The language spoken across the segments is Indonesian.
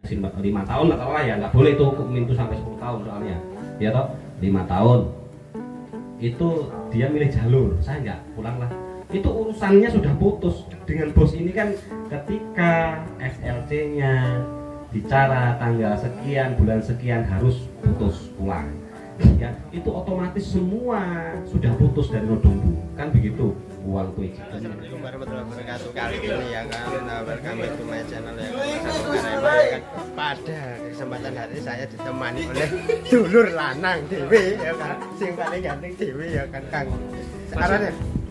5 tahun atau lah ya, nggak boleh itu hukum itu sampai 10 tahun soalnya ya toh. 5 tahun itu dia milih jalur, saya nggak pulang lah, itu urusannya sudah putus dengan bos ini kan. Ketika SLC-nya bicara tanggal sekian bulan sekian harus putus pulang ya, itu otomatis semua sudah putus dari Nodombu kan begitu. Uang tuh Assalamualaikum warahmatullahi wabarakatuh. Kali ini ya kan, welcome to my channel ya kan. Pada kesempatan hari ini saya ditemani oleh dulur lanang Dewi ya kan, sing paling ganteng Dewi ya kan, Kang. Sekarang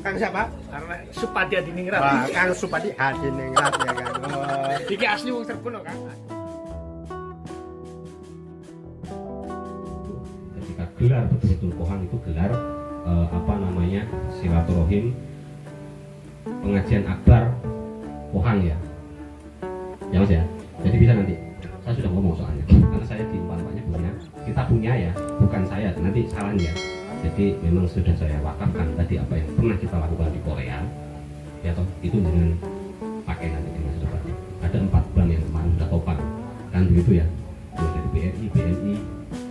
Kang siapa? Karena Supadi Adiningrat. Wah, Kang Supadi Adiningrat ya kan. Iki asli wong Serbono, Kang. Ketika gelar betul-betul pohang itu gelar silaturahim pengajian akbar pohang ya mas ya. Jadi bisa nanti, saya sudah ngomong soalnya karena saya di Empang-Empangnya punya, kita punya ya, bukan saya nanti salahnya. Jadi memang sudah saya wakafkan tadi apa yang pernah kita lakukan di Korea ya toh, itu dengan pakai nanti di masa depan. Ada 4 bank yang kemarin sudah topang kan begitu ya, mulai dari BRI, BNI,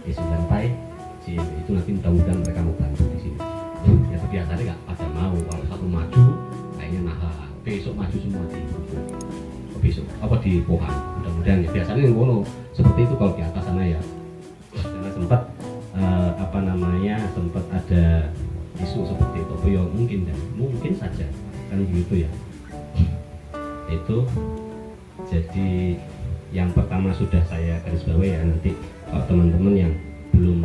E9Pai, itu nanti mudah-mudahan mereka mau bantu di sini ya. Biasanya nggak pada mau, kalau satu maju kayaknya besok maju semua di besok apa di pohang, mudah-mudahan ya. Biasanya yang ngono seperti itu kalau di atas sana ya. Karena sempat sempat ada isu seperti itu, ya mungkin saja kan gitu ya. Itu jadi yang pertama sudah saya garis bawahi ya. Nanti kalau teman-teman yang belum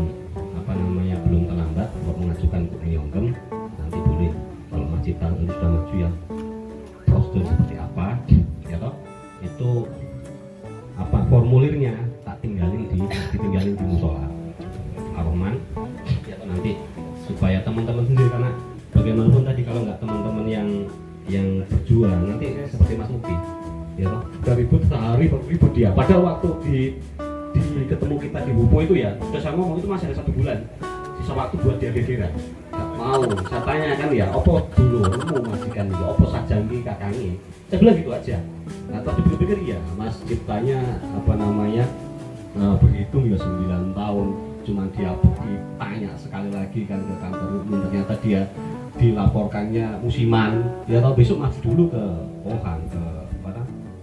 belum terlambat mau mengajukan ke Nyonggem, nanti boleh. Kalau masjid ini sudah maju ya, prosedur seperti apa ya toh, itu formulirnya tak ditinggalin di musola Ar-Rahman ya toh, nanti supaya teman-teman sendiri, karena bagaimanapun tadi kalau nggak teman-teman yang berjuang nanti seperti Mas Mufi ya toh, udah ribut sehari ribut dia, padahal waktu di ketemu kita di Bupo itu ya sudah saya ngomong itu masih ada 1 bulan sisa waktu buat dia gegeran. Gak mau, saya tanya kan ya, opo dulu mau majikan itu, opo sajangi kakangi, saya bilang gitu aja. Nah tapi pikir ya Mas ciptanya berhitung ya 9 tahun, cuma dia ditanya sekali lagi kan ke kantor umum, ternyata dia dilaporkannya musiman ya tau, besok maju dulu ke Pohang, ke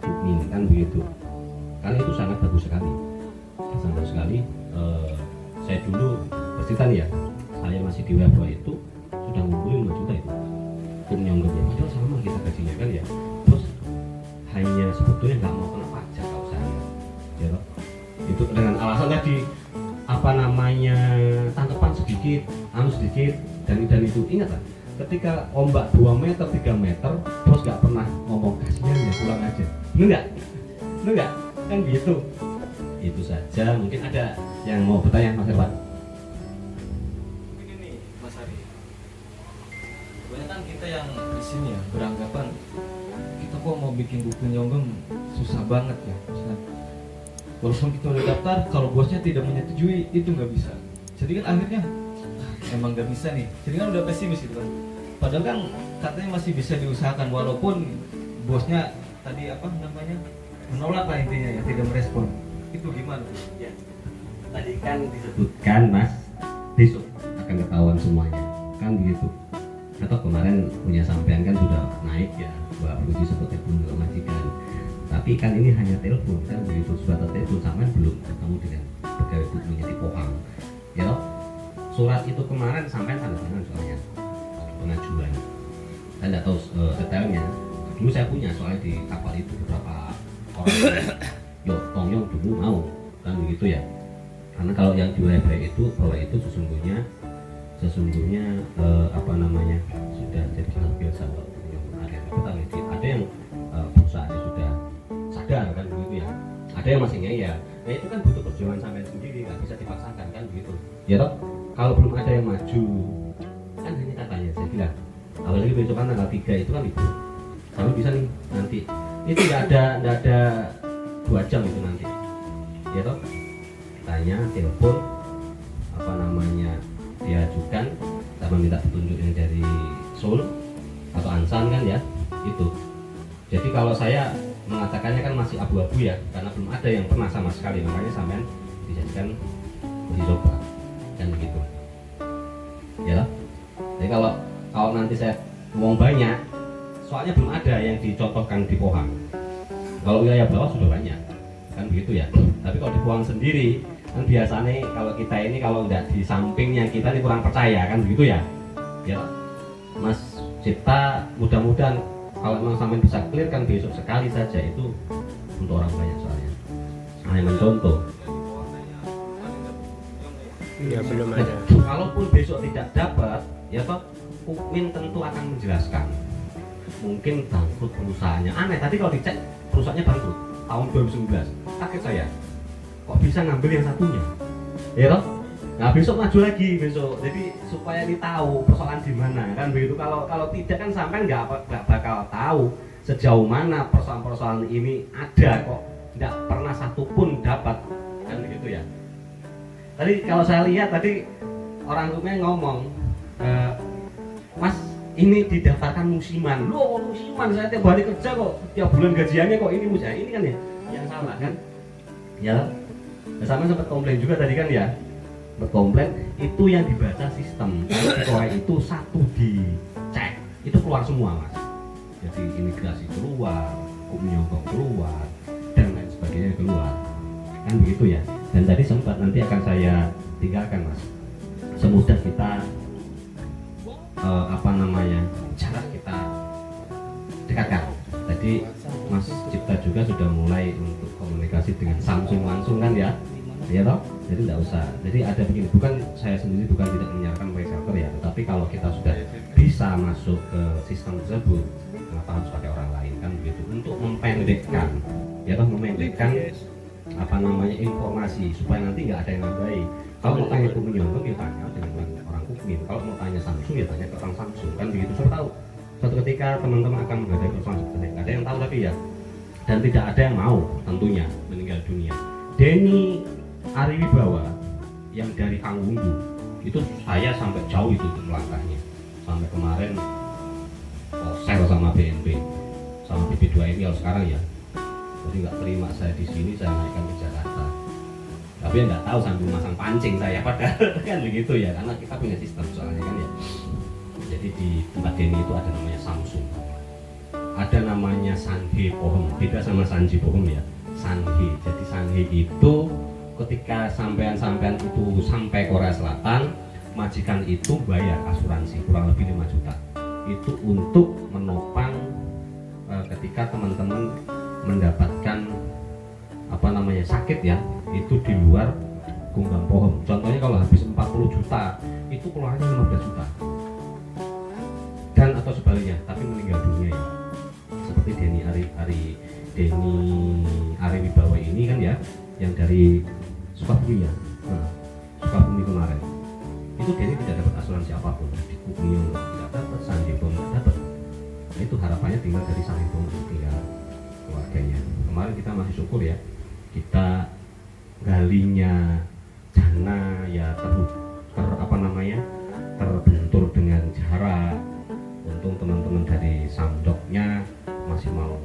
Bukmin kan begitu. Karena itu sangat bagus sekali. Saya dulu bercerita ya, saya masih di WFH itu sudah ngumpulin 5 juta itu untuk nyonggemnya, padahal sama kita gajinya kan ya. Terus hanya sebetulnya nggak mau kena pajak kalau saya ya, itu dengan alasan tadi tangkapan sedikit dan itu. Ingat kan ketika ombak 2 meter 3 meter terus nggak pernah ngomong kasihan ya pulang aja, bener nggak kan gitu. Itu saja. Mungkin ada yang mau bertanya Mas Irwan. Begini Mas Ari, kebanyakan kita yang di sini ya beranggapan kita kok mau bikin buku Nyonggem susah banget ya. Walaupun kita udah daftar, kalau bosnya tidak menyetujui itu nggak bisa. Jadi kan akhirnya emang nggak bisa nih. Jadi kan udah pesimis gitu kan. Padahal kan katanya masih bisa diusahakan walaupun bosnya tadi menolak lah intinya ya, tidak merespon. Itu gimana? Ya. Tadi kan disebutkan Mas, besok akan ketahuan semuanya kan begitu. Atau kemarin punya sampean kan sudah naik ya, Mbak Ruji seperti pun majikan. Tapi kan ini hanya telepon kan begitu, sudah telepon sampean belum ketemu dengan pegawai bukunya di Pohang. Ya, surat itu kemarin sampean tanda tangan soalnya pengajuan. Saya nggak tahu detailnya. Dulu saya punya soalnya di kapal itu beberapa orang. Tongyong dulu mau kan begitu ya. Karena kalau yang di WFH itu bahwa itu sesungguhnya sudah jadi hal biasa. Ada yang perusahaannya sudah sadar kan begitu ya. Ada yang masih ngeyel. Nah itu kan butuh perjuangan sampai sendiri, nggak bisa dipaksakan kan begitu. Ya toh, kalau belum ada yang maju kan hanya katanya saya bilang. Apalagi besok kan tanggal 3 itu kan itu. Kalau bisa nih nanti itu nggak ada 2 jam itu nanti ya toh, tanya telepon diajukan sama minta petunjuk yang dari Seoul atau Ansan kan ya itu. Jadi kalau saya mengatakannya kan masih abu-abu ya, karena belum ada yang pernah sama sekali, makanya sampean dijadikan uji coba kan begitu ya. Jadi kalau nanti saya ngomong banyak, soalnya belum ada yang dicontohkan di Pohang. Kalau wilayah bawah sudah banyak kan begitu ya, tapi kalau di Pohang sendiri kan biasanya kalau kita ini kalau nggak di sampingnya kita ini kurang percaya kan begitu ya. Ya Mas Cipta, mudah-mudahan kalau memang sampai bisa clear kan besok sekali saja itu untuk orang banyak soalnya. Hanya mencontoh. Ya belum ada. Kalaupun besok tidak dapat, ya toh Ukmin tentu akan menjelaskan. Mungkin bangkrut perusahaannya. Aneh tadi kalau dicek perusahaannya bangkrut tahun 2019. Kaget saya. Kok bisa ngambil yang satunya? Ya toh? Nah besok maju lagi besok, jadi supaya ini tahu persoalan di mana kan begitu. Kalau tidak kan sampai nggak bakal tahu sejauh mana persoalan ini ada kok nggak pernah satupun dapat kan begitu ya. Tadi kalau saya lihat tadi orang tuanya ngomong, Mas ini didaftarkan musiman, loh musiman saya tiap hari kerja kok tiap bulan gajiannya kok ini musiman ini kan ya yang salah kan ya. Sama sempat komplain juga tadi kan ya. Berkomplain itu yang dibaca sistem. Kalau itu satu dicek itu keluar semua mas. Jadi imigrasi keluar, nyogok keluar dan lain sebagainya keluar kan begitu ya. Dan tadi sempat nanti akan saya tinggalkan mas, semudah kita cara kita dekatkan. Tadi Mas Cipta juga sudah mulai untuk komunikasi dengan Samsung langsung kan ya. Ya toh, jadi tidak usah. Jadi ada begini, bukan saya sendiri bukan tidak menyarankan reseller ya, tetapi kalau kita sudah bisa masuk ke sistem tersebut, kenapa harus pakai orang lain kan begitu? Untuk memendekkan, ya toh memendekkan informasi supaya nanti nggak ada yang nambahi. Kalau mau tanya Kukmin Yonggem ya tanya dengan orang Kukmin. Kalau mau tanya Samsung ya tanya ke orang Samsung kan begitu. Saya tahu suatu ketika teman-teman akan menghadapi persoalan seperti ini. Ada yang tahu tapi ya, dan tidak ada yang mau tentunya meninggal dunia. Denny Ariwibawa yang dari Kangwundu itu saya sampai jauh itu langkahnya, sampai kemarin sel sama BNP sama BB2 ini sekarang ya, jadi nggak terima saya di sini, saya naikkan ke Jakarta, tapi ya nggak tahu sambil masang pancing saya padahal kan begitu ya, karena kita punya sistem soalnya kan ya. Jadi di tempat Denny itu ada namanya Samsung, ada namanya Sanhe Pohon, beda sama Sanji Pohon ya, Sanhe. Jadi Sanhe itu ketika sampean itu sampai Korea Selatan, majikan itu bayar asuransi kurang lebih 5 juta. Itu untuk menopang ketika teman-teman mendapatkan sakit ya, itu di luar Gumbang Pohon. Contohnya kalau habis 40 juta, itu keluarnya 15 juta. Dan atau sebaliknya, tapi meninggal dunia ya. Seperti Denny Ariwibawa ini kan ya, yang dari Sukabumi ya, Sukabumi kemarin itu Denny tidak dapat asuransi apapun, di Kukmin tidak dapat, Sanjibom tidak dapat. Nah, itu harapannya tinggal dari Sanjibom tinggal keluarganya. Kemarin kita masih syukur ya, kita galinya dana ya terbentur dengan jarak. Untung teman-teman dari Samdoknya masih mau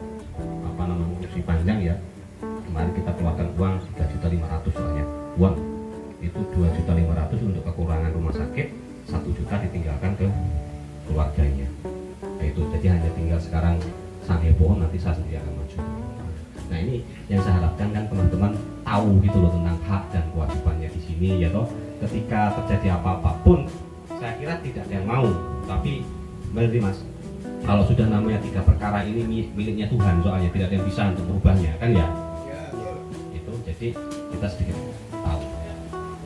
urusi panjang ya. Kemarin kita keluarkan uang 3.500.000 soalnya uang itu 2.500.000 untuk kekurangan rumah sakit, 1 juta ditinggalkan ke keluarganya. Nah, itu jadi hanya tinggal sekarang Sanhe Pohon, nanti saya sendiri akan maju. Nah ini yang saya harapkan kan teman-teman tahu gitu loh tentang hak dan kewajibannya di sini ya toh. Ketika terjadi apa-apa pun saya kira tidak ada yang mau, tapi berarti mas, kalau sudah namanya 3 perkara ini miliknya Tuhan, soalnya tidak ada yang bisa untuk merubahnya kan ya. Jadi kita sedikit tahu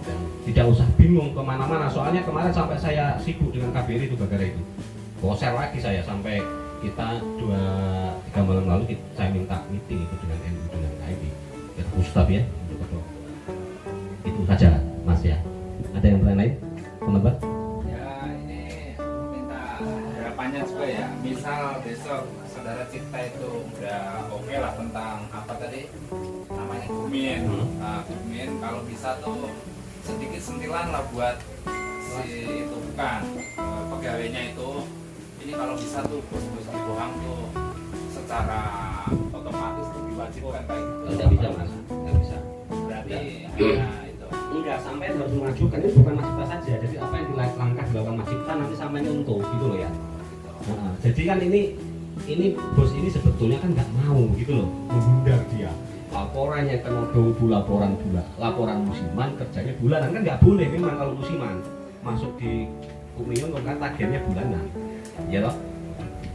dan tidak usah bingung kemana-mana, soalnya kemarin sampai saya sibuk dengan KBRI itu gara-gara itu boser lagi saya, sampai kita 2-3 malam lalu saya minta meeting itu dengan NU dengan KIB ya, Ustaz ya, untuk kedua. Itu saja mas ya. Ada yang lain teman-teman? Ya ini minta harapannya juga ya, misal besok saudara Cipta itu udah oke lah tentang apa tadi namanya Kukmin. Nah, Kukmin kalau bisa tuh sedikit sentilan lah buat si itu bukan pegawainya itu. Ini kalau bisa tuh bos-bos di Bohang tuh secara otomatis itu diwajibkan kayak gitu. Nggak bisa mas, nggak bisa. Berarti ya itu. Enggak, sampai harus mengajukan, ini bukan Mas Cipta saja. Jadi apa yang langkah dilakukan Mas Cipta nanti sampai untung gitu loh ya. Nah, jadi kan ini bos ini sebetulnya kan nggak mau gitu loh, menghindar dia. Laporannya kan laporan musiman, kerjanya bulanan kan nggak boleh memang kalau musiman masuk di Kumion kan tagihannya bulanan, ya loh.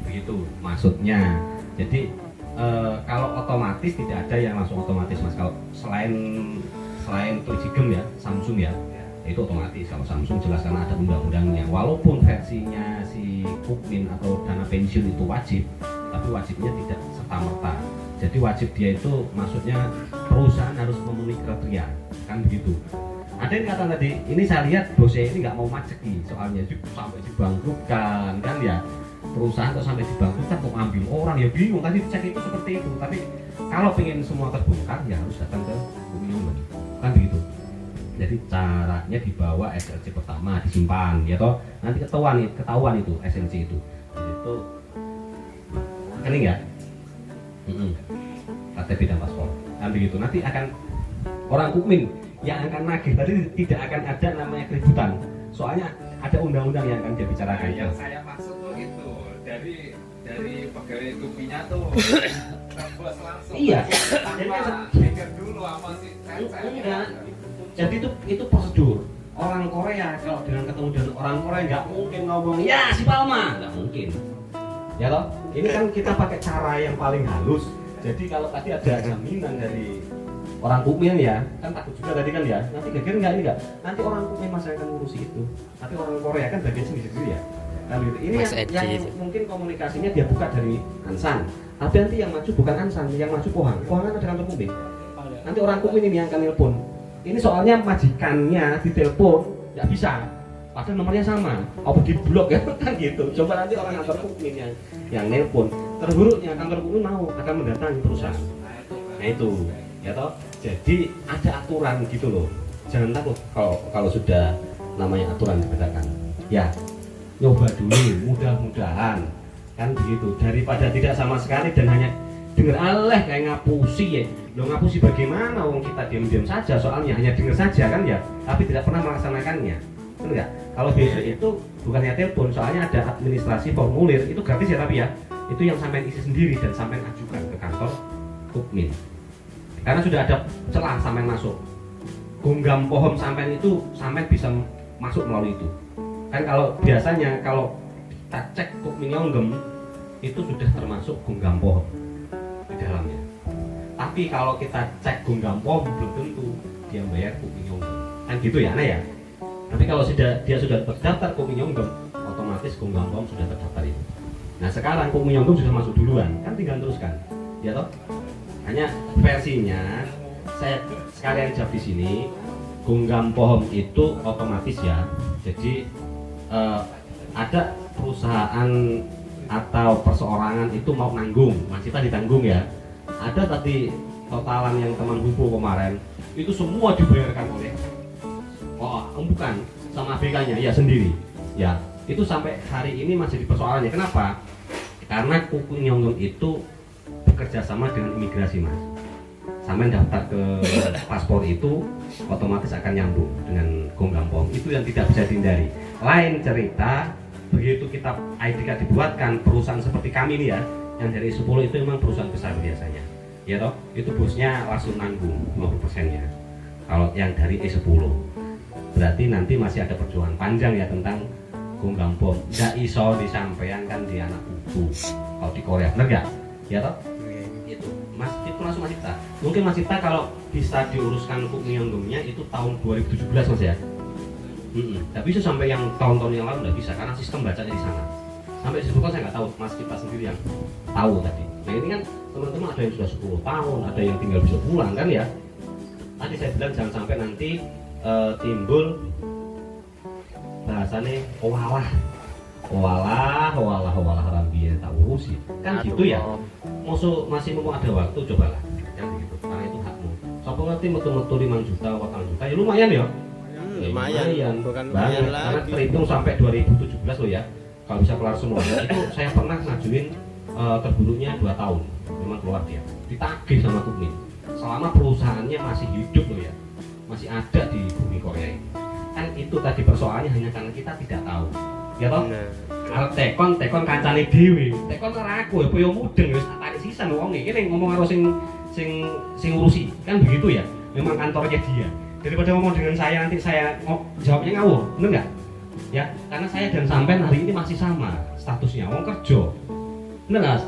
Begitu maksudnya. Jadi kalau otomatis tidak ada yang langsung otomatis mas. Kalau selain Pricigem ya, Samsung ya, itu otomatis. Kalau Samsung jelas karena ada undang-undangnya. Walaupun versinya si Kukmin atau dana pensiun itu wajib, tapi wajibnya tidak serta-merta. Jadi wajib dia itu maksudnya perusahaan harus memenuhi kriteria, kan begitu. Ada yang kata tadi, ini saya lihat bosnya ini nggak mau maceki, soalnya sampai dibangkrutkan, kan ya. Perusahaan kok sampai dibangkrutkan kok ambil orang ya bingung. Tadi cek itu seperti itu, tapi kalau pengen semua terbongkar ya harus datang ke Kumion, kan begitu. Jadi caranya dibawa SLC pertama disimpan, ya toh. Nanti ketahuan itu SLC itu. Itu rekening ya. KTP dan paspor, kan begitu. Nanti akan orang Kukmin yang akan nagih tadi tidak akan ada namanya keributan. Soalnya ada undang-undang yang akan dia bicarakan. Yang saya maksud tuh itu dari pegawai Kuminya tuh bos langsung. Iya. Tanpa mikir dulu apa sih? Enggak. Jadi itu prosedur. Orang Korea kalau ketemu dengan orang Korea nggak mungkin ngomong ya si Palma, nggak mungkin. Ya toh, ini kan kita pakai cara yang paling halus. Jadi kalau tadi ada jaminan dari orang Kukmin ya, kan takut juga tadi kan ya. Nanti geger nggak ini nggak? Nanti orang Kukmin masih akan ngurusi itu. Tapi orang Korea kan bagian sendiri ya. Kan gitu. Ini yang mungkin komunikasinya dia buka dari Ansan. Tapi nanti yang maju bukan Ansan, yang maju Pohang. Pohang kan ada kantor Kukmin. Nanti orang Kukmin ini yang akan nelpon. Ini soalnya majikannya ditelepon nggak bisa. Padahal nomornya sama, apa di blok ya kan gitu. Coba nanti orang kantor Kukmin yang nelpon, terburuknya kantor Kukmin mau akan mendatangi perusahaan. Nah itu, ya toh. Jadi ada aturan gitu loh. Jangan takut kalau sudah namanya aturan dibedakan. Ya, nyoba dulu, mudah-mudahan kan begitu. Daripada tidak sama sekali dan hanya dengar kayak ngapusi ya. Lo ngapusi bagaimana? Wong kita diam-diam saja, soalnya hanya dengar saja kan ya, tapi tidak pernah melaksanakannya. Enggak. Kalau besok itu bukannya telepon, soalnya ada administrasi formulir itu gratis ya tapi ya itu yang sampai isi sendiri dan sampai ajukan ke kantor Kukmin. Karena sudah ada celah sampai masuk. Gonggam pohon sampai itu sampai bisa masuk melalui itu. Kan kalau biasanya kalau kita cek Kukmin Yonggem itu sudah termasuk gonggam pohon di dalamnya. Tapi kalau kita cek gonggam pohon belum tentu dia bayar Kukmin Yonggem. Kan gitu ya, Ana ya. Tapi kalau dia sudah terdaftar Kukmin Yonggem, otomatis gonggam pohon sudah terdaftar itu. Nah sekarang Kukmin Yonggem sudah masuk duluan, kan tinggal teruskan, ya toh. Hanya versinya saya sekalian jawab di sini. Gonggam pohon itu otomatis ya. Jadi ada perusahaan atau perseorangan itu mau nanggung, masih tadi ditanggung ya. Ada tadi totalan yang teman buku kemarin itu semua dibayarkan oleh bukan sama ABK-nya ya sendiri. Ya, itu sampai hari ini masih di persoalannya. Kenapa? Karena Kukmin Yonggem itu bekerja sama dengan imigrasi, Mas. Sampai daftar ke paspor itu otomatis akan nyambung dengan gonggam pohon. Itu yang tidak bisa dihindari. Lain cerita, begitu kita ID card dibuatkan, perusahaan seperti kami ini ya, yang dari 10 itu memang perusahaan besar biasanya. Ya toh, itu bosnya langsung nanggung 50%-nya. Kalau yang dari E10 berarti nanti masih ada perjuangan panjang ya tentang gonggam pohon. Nggak iso disampaikan kan di anak buku kalau di Korea, bener nggak? Ya toh? Itu Mas, itu langsung Mas Cipta. Mungkin Mas Cipta kalau bisa diuruskan Kukmin Yonggemnya itu tahun 2017 Mas ya. Tapi itu sampai yang tahun-tahun yang lalu nggak bisa karena sistem bacanya di sana. Sampai disebutkan saya nggak tahu, Mas Cipta sendiri yang tahu tadi. Nah ini kan teman-teman ada yang sudah 10 tahun, ada yang tinggal bisa pulang kan ya. Tadi saya bilang jangan sampai nanti timbul bahasanya owalah rambian tak urusi kan gitu ya. Masih mau ada waktu cobalah kan gitu karena itu hakmu. Siapa ngerti metu-metu 5 juta 4 juta ya lumayan ya. Lumayan, bukan lumayan lagi. Karena terhitung sampai 2017 loh ya. Kalau bisa kelar semua itu saya pernah ngajuin terburuknya 2 tahun. memang keluar dia ditagih sama Kukmin selama perusahaannya masih hidup loh ya, masih ada di bumi Korea ini. Kan itu tadi persoalannya hanya karena kita tidak tahu ya toh. Kalau tekon kancane dhewe, tekon ora aku ya koyo mudeng wis tak sisan wong iki ning ngomong karo sing urusi. Kan begitu ya. Memang kantornya dia. Daripada ngomong dengan saya nanti saya jawabnya ngawur, bener nggak? Ya, karena saya dan sampean hari ini masih sama statusnya, wong kerja. Bener nggak?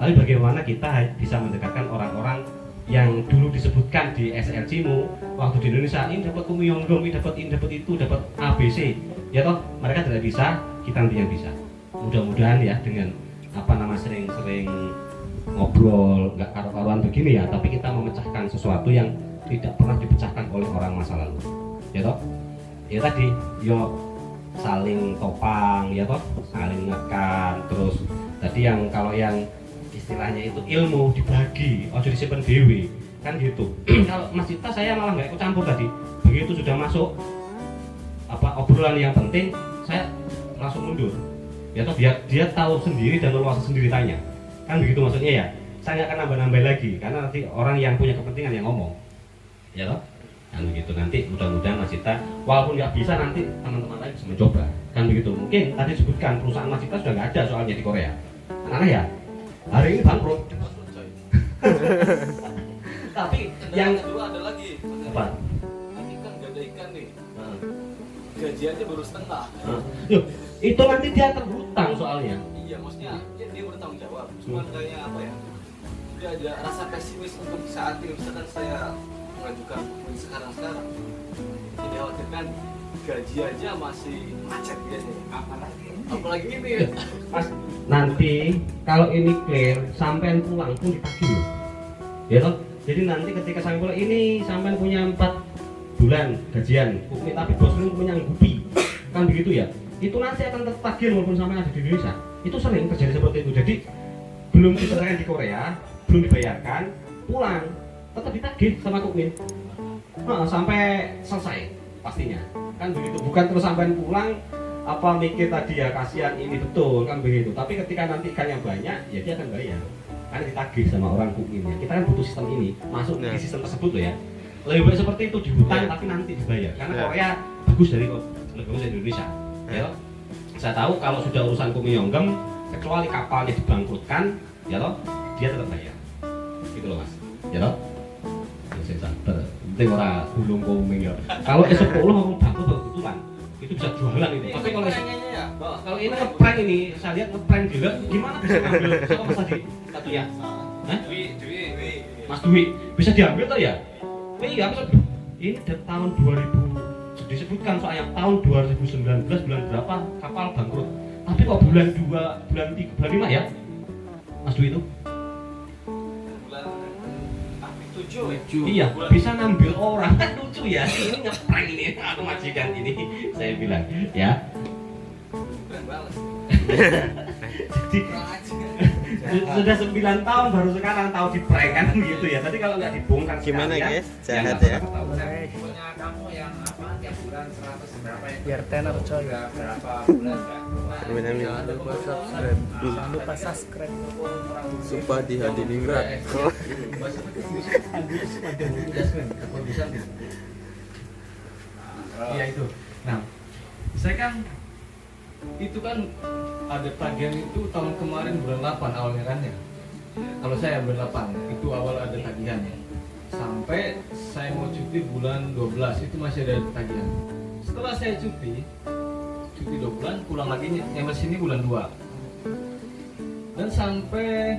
Tapi bagaimana kita bisa mendekatkan orang-orang yang dulu disebutkan di SLC-mu waktu di Indonesia, ini dapat kumyonggong, ini dapat itu, dapat ABC. Ya toh, mereka tidak bisa, kita nanti yang bisa. Mudah-mudahan ya dengan sering-sering ngobrol nggak karu-karuan begini ya, tapi kita memecahkan sesuatu yang tidak pernah dipecahkan oleh orang masa lalu. Ya toh? Ya tadi, yo saling topang, ya toh, saling ngekan, terus tadi yang kalau yang istilahnya itu ilmu dibagi, ojo disimpen dewe, kan gitu. Kalau Mas Cita saya malah nggak ikut campur tadi. Begitu sudah masuk obrolan yang penting, saya langsung mundur. Ya toh biar dia tahu sendiri dan leluasa sendiri tanya. Kan begitu maksudnya ya. Saya nggak akan nambah-nambah lagi karena nanti orang yang punya kepentingan yang ngomong. Ya toh? Kan begitu, nanti mudah-mudahan Mas Cita walaupun nggak bisa nanti teman-teman lain bisa mencoba. Kan begitu. Mungkin tadi disebutkan perusahaan Mas Cita sudah nggak ada soalnya di Korea. Karena ya hari ini bangkrut. Tapi yang kedua ada lagi. apa? Ini kan gak ada ikan nih. Gajiannya baru setengah. Loh, itu nanti dia terhutang soalnya. Iya, maksudnya dia bertanggung jawab. Cuman kayak apa ya? Dia ada rasa pesimis untuk saat ini. Misalkan saya mengajukan bukuin sekarang. Jadi khawatirkan gaji aja masih macet biasanya. Apalagi ini ya. Mas, nanti kalau ini clear sampean pulang pun ditagih loh. Ya toh? Jadi nanti ketika sampean pulang ini sampean punya 4 bulan gajian, tapi bosmu punya gupi. Kan begitu ya? Itu nanti akan tertagih walaupun sampean ada di Indonesia. Itu sering terjadi seperti itu. Jadi belum diselesaikan di Korea, belum dibayarkan, pulang tetap ditagih sama Kukmin. Sampai selesai pastinya. Kan begitu. Bukan terus sampean pulang mikir tadi ya kasihan ini betul kan begitu. Tapi ketika nanti ikannya banyak, ya dia akan bayar. Karena ditagih sama orang Kukminnya. Kita kan butuh sistem ini, masuk di sistem tersebut loh ya. Lebih baik seperti itu dihutang tapi nanti dibayar. Karena Korea bagus dari Indonesia. Ya, saya tahu kalau sudah urusan kumyonggem, kecuali kapalnya dibangkrutkan, ya toh, dia tetap bayar. Gitu loh Mas. Ya toh? Saya sabar. Penting orang gulung kuming ya. Kalau esok ngomong bangkrut kebetulan, itu bisa jualan itu. Tapi kalau ini ngeprank ini, saya lihat ngeprank juga, gimana bisa ngambil? Siapa Mas tadi? Satu ya? Dwi. Mas Dwi, bisa diambil toh ya? Iya, ini dari tahun 2000 disebutkan soalnya tahun 2019 bulan berapa kapal bangkrut. Tapi kok bulan 2, bulan 3, bulan 5 ya? Mas Dwi itu? Bulan 7. Iya, bisa ngambil orang. Kan lucu ya. Ini ngeprank ini, aku majikan ini. Saya bilang, ya. Keren banget. Jadi sudah 9 tahun baru sekarang tahu di prank kan gitu ya. Tadi kalau nggak dibongkar Gimana sekalian, guys? ya Jahat nggak ya. bakal tahu. Punya kamu yang apa tiap bulan 100 berapa ya? Biar tenor coy. Berapa bulan kan? Amin. Jangan lupa subscribe. Sumpah di Hadiningrat. Iya itu. Nah, saya kan itu kan ada tagihan itu tahun kemarin bulan 8 awalnya kan ya. Kalau saya bulan 8 itu awal ada tagihannya. Sampai saya mau cuti bulan 12 itu masih ada tagihan. Setelah saya cuti 2 bulan pulang lagi nyampe sini bulan 2. Dan sampai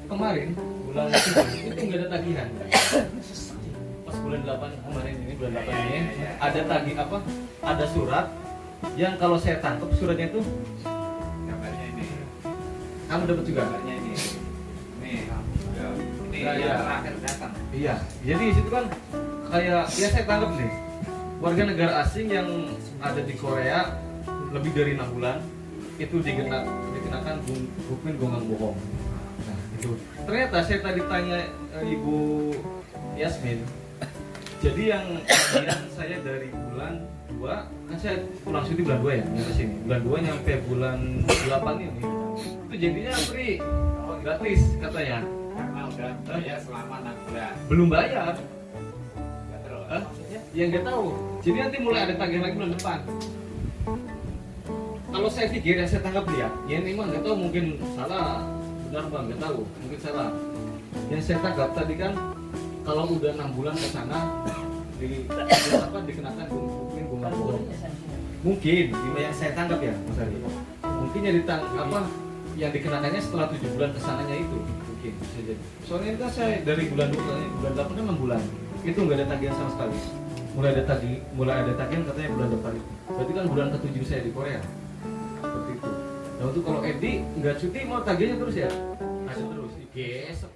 kemarin bulan 7 itu nggak ada tagihan. Pas bulan 8 kemarin ini bulan 8 ini ada tagih apa? Ada surat yang kalau saya tangkap suratnya itu Gambarnya ini. kamu dapat juga. Gambarnya ini. Nih. Ini Nah, yang iya. terakhir datang. Iya. Jadi di situ kan kayak ya saya tangkap nih warga negara asing yang ada di Korea lebih dari 6 bulan itu dikenakan hukuman gonggang bohong. Nah, itu. Ternyata saya tadi tanya Ibu Yasmin. Jadi yang tagihan saya dari bulan 2, kan saya pulang cuti bulan 2 ya, nyampe sini. Bulan 2 nyampe bulan 8 ini. Itu jadinya free. gratis katanya. Karena udah bayar selama 6 bulan. Belum bayar. Nggak terus. Hah? Ya nggak tahu. Jadi nanti mulai ada tagihan lagi bulan depan. Kalau saya pikir yang saya tangkap dia, ya ini mah nggak tahu, mungkin salah, benar bang, nggak tahu, mungkin salah. Yang saya tangkap tadi kan, kalau udah 6 bulan ke sana, dikenakan mungkin bunga pohon. Mungkin, yang saya tangkap ya, Mas Ari. Mungkin yang dikenakannya setelah 7 bulan kesananya itu, mungkin bisa jadi. Soalnya ini kan saya dari bulan 8 kan 6 bulan, itu nggak ada tagihan sama sekali. Mulai ada tagihan katanya bulan depan itu. Berarti kan bulan ke-7 saya di Korea. Seperti itu. Nah untuk kalau Edi nggak cuti mau tagihannya terus ya? Ada terus. Gesek.